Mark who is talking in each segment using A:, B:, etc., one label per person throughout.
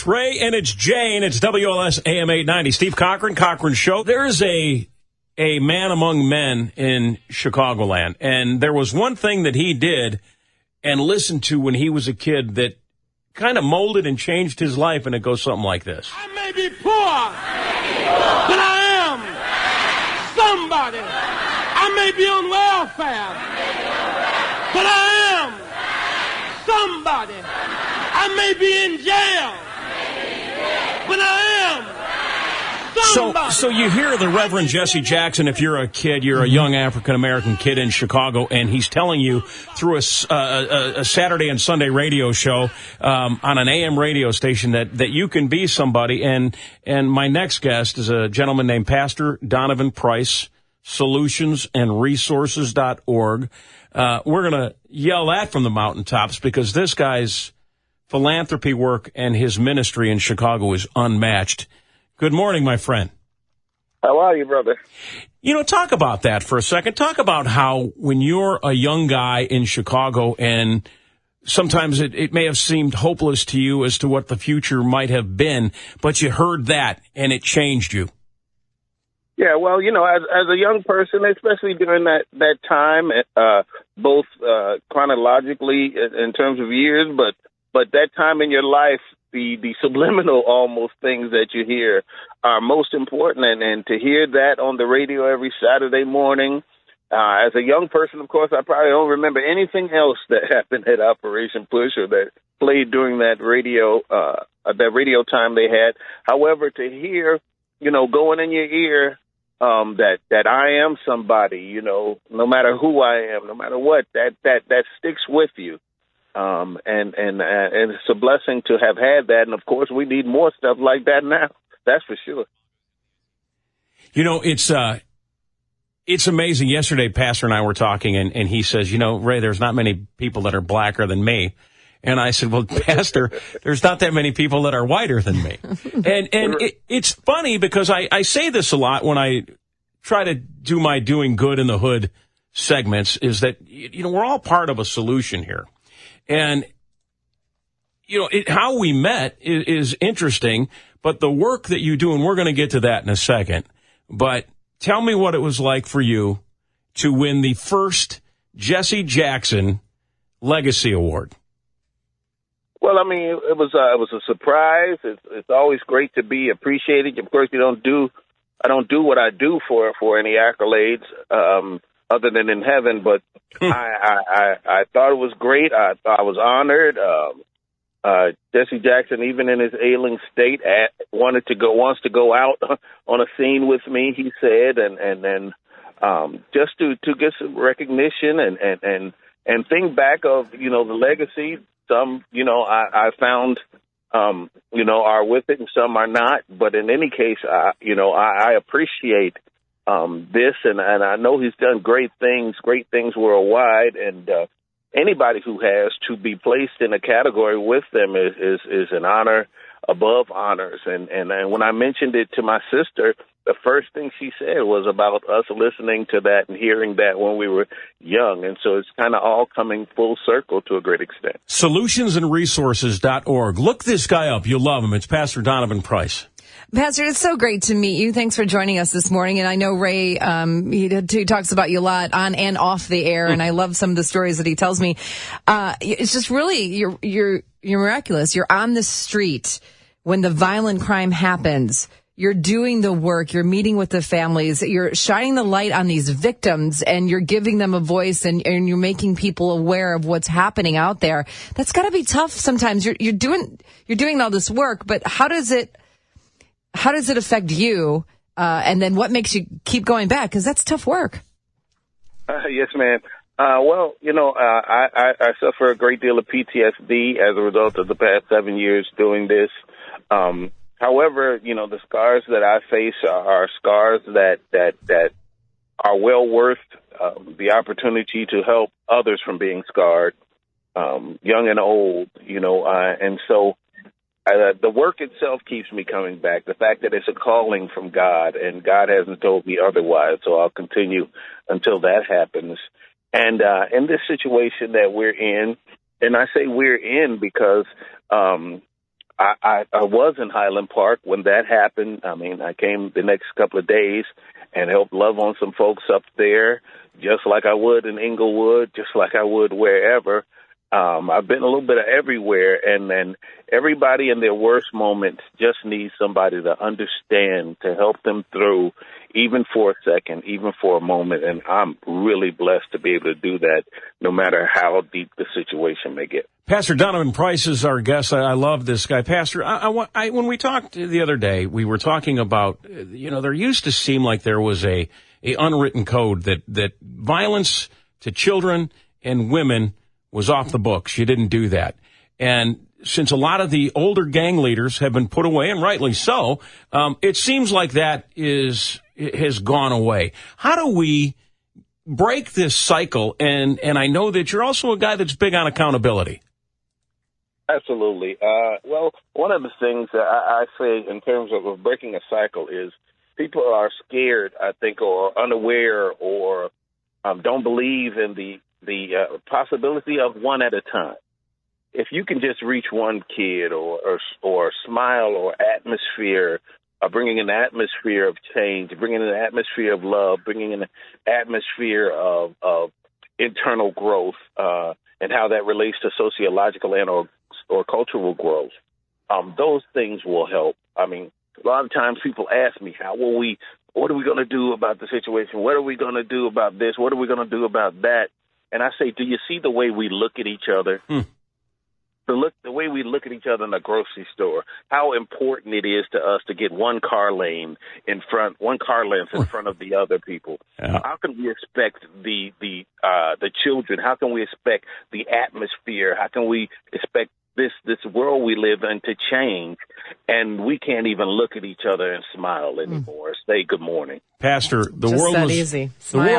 A: Ray, and it's Jane. It's WLS AM 890. Steve Cochran Show. There's a man among men in Chicagoland, and there was one thing that he did and listened to when he was a kid that kind of molded and changed his life, and it goes something like this.
B: I may be poor, but I am somebody. I may be on welfare, but I am somebody. I may be in jail, but I am somebody.
A: So you hear the Reverend Jesse Jackson, if you're a kid, you're a young African-American kid in Chicago, and he's telling you through a Saturday and Sunday radio show on an AM radio station that you can be somebody. And my next guest is a gentleman named Pastor Donovan Price, solutionsandresources.org. We're going to yell that from the mountaintops because this guy's philanthropy work and his ministry in Chicago is unmatched. Good morning, my friend.
C: How are you, brother?
A: You know, talk about that for a second. Talk about how when you're a young guy in Chicago and sometimes it may have seemed hopeless to you as to what the future might have been, but you heard that and it changed you.
C: Yeah, well, you know, as a young person, especially during that time, both chronologically in terms of years, but that time in your life, the subliminal almost things that you hear are most important. And to hear that on the radio every Saturday morning, as a young person, of course, I probably don't remember anything else that happened at Operation Push or that played during that radio time they had. However, to hear, you know, going in your ear, that I am somebody, you know, no matter who I am, no matter what, that sticks with you. And it's a blessing to have had that. And of course, we need more stuff like that now. That's for sure.
A: You know, it's amazing. Yesterday, Pastor and I were talking, and he says, you know, Ray, there's not many people that are blacker than me. And I said, well, Pastor, there's not that many people that are whiter than me. And it's funny because I say this a lot when I try to do my Doing Good in the Hood segments, is that, you know, we're all part of a solution here. And, you know, how we met is interesting, but the work that you do, and we're going to get to that in a second, but tell me what it was like for you to win the first Jesse Jackson Legacy Award.
C: Well, I mean, it was a surprise. It's always great to be appreciated. Of course, I don't do what I do for any accolades, other than in heaven, but I thought it was great. I thought I was honored. Jesse Jackson, even in his ailing state, wants to go out on a scene with me, he said, and then just to get some recognition and think back of, you know, the legacy. Some, you know, I found, you know, are with it and some are not. But in any case, I appreciate this, and I know he's done great things worldwide. And anybody who has to be placed in a category with them is an honor above honors. And when I mentioned it to my sister, the first thing she said was about us listening to that and hearing that when we were young. And so it's kind of all coming full circle to a great extent.
A: Solutionsandresources.org. Look this guy up. You'll love him. It's Pastor Donovan Price.
D: Pastor, it's so great to meet you. Thanks for joining us this morning. And I know Ray, he talks about you a lot on and off the air, and I love some of the stories that he tells me. It's just really, you're miraculous. You're on the street when the violent crime happens. You're doing the work. You're meeting with the families. You're shining the light on these victims, and you're giving them a voice, and you're making people aware of what's happening out there. That's got to be tough sometimes. You're doing all this work, but how does it affect you? And then what makes you keep going back? Because that's tough work.
C: Yes, ma'am. Well, you know, I suffer a great deal of PTSD as a result of the past 7 years doing this. However, you know, the scars that I face are scars that are well worth the opportunity to help others from being scarred, young and old, you know, and so the work itself keeps me coming back. The fact that it's a calling from God, and God hasn't told me otherwise, so I'll continue until that happens. And in this situation that we're in, and I say we're in because I was in Highland Park when that happened. I mean, I came the next couple of days and helped love on some folks up there, just like I would in Inglewood, just like I would wherever. I've been a little bit of everywhere, and then everybody in their worst moments just needs somebody to understand, to help them through, even for a second, even for a moment. And I'm really blessed to be able to do that, no matter how deep the situation may get.
A: Pastor Donovan Price is our guest. I love this guy. Pastor, when we talked the other day, we were talking about, there used to seem like there was a unwritten code that violence to children and women was off the books. You didn't do that. And since a lot of the older gang leaders have been put away, and rightly so, it seems like that has gone away. How do we break this cycle? And I know that you're also a guy that's big on accountability.
C: Absolutely. Well, one of the things that I say in terms of breaking a cycle is people are scared, I think, or unaware, or don't believe in the possibility of one at a time. If you can just reach one kid or smile or atmosphere, bringing an atmosphere of change, bringing an atmosphere of love, bringing an atmosphere of internal growth, and how that relates to sociological and or cultural growth, those things will help. I mean, a lot of times people ask me, what are we going to do about the situation? What are we going to do about this? What are we going to do about that? And I say, do you see the way we look at each other? The way we look at each other in a grocery store, how important it is to us to get one car length in front of the other people. Yeah. How can we expect the children? How can we expect the atmosphere? How can we expect this world we live in to change, and we can't even look at each other and smile anymore, say good morning?
A: Pastor, the world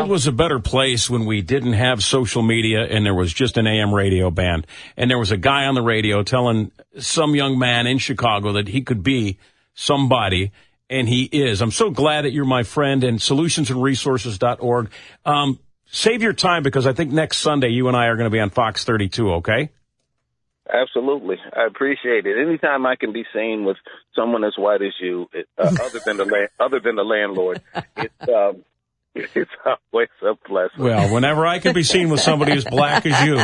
A: was a better place when we didn't have social media and there was just an AM radio band, and there was a guy on the radio telling some young man in Chicago that he could be somebody, and he is. I'm so glad that you're my friend, and solutionsandresources.org. Save your time, because I think next Sunday you and I are going to be on Fox 32, okay?
C: Absolutely. I appreciate it. Anytime I can be seen with someone as white as you, other than the landlord, it's always a blessing.
A: Well, whenever I can be seen with somebody as black as you.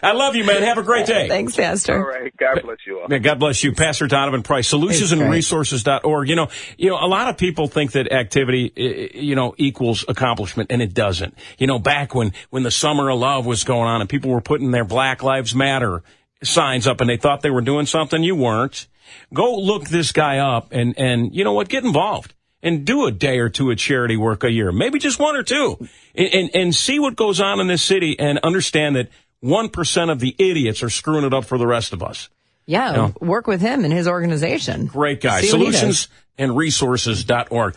A: I love you, man. Have a great day.
D: Thanks, Pastor.
C: All right. God bless you all.
A: God bless you. Pastor Donovan Price, solutionsandresources.org. A lot of people think that activity, equals accomplishment, and it doesn't. Back when the Summer of Love was going on and people were putting their Black Lives Matter signs up and they thought they were doing something, you weren't. Go look this guy up and you know what? Get involved. And do a day or two of charity work a year, maybe just one or two, and see what goes on in this city, and understand that 1% of the idiots are screwing it up for the rest of us.
D: Yeah, work with him and his organization.
A: Great guy. Solutionsandresources.org.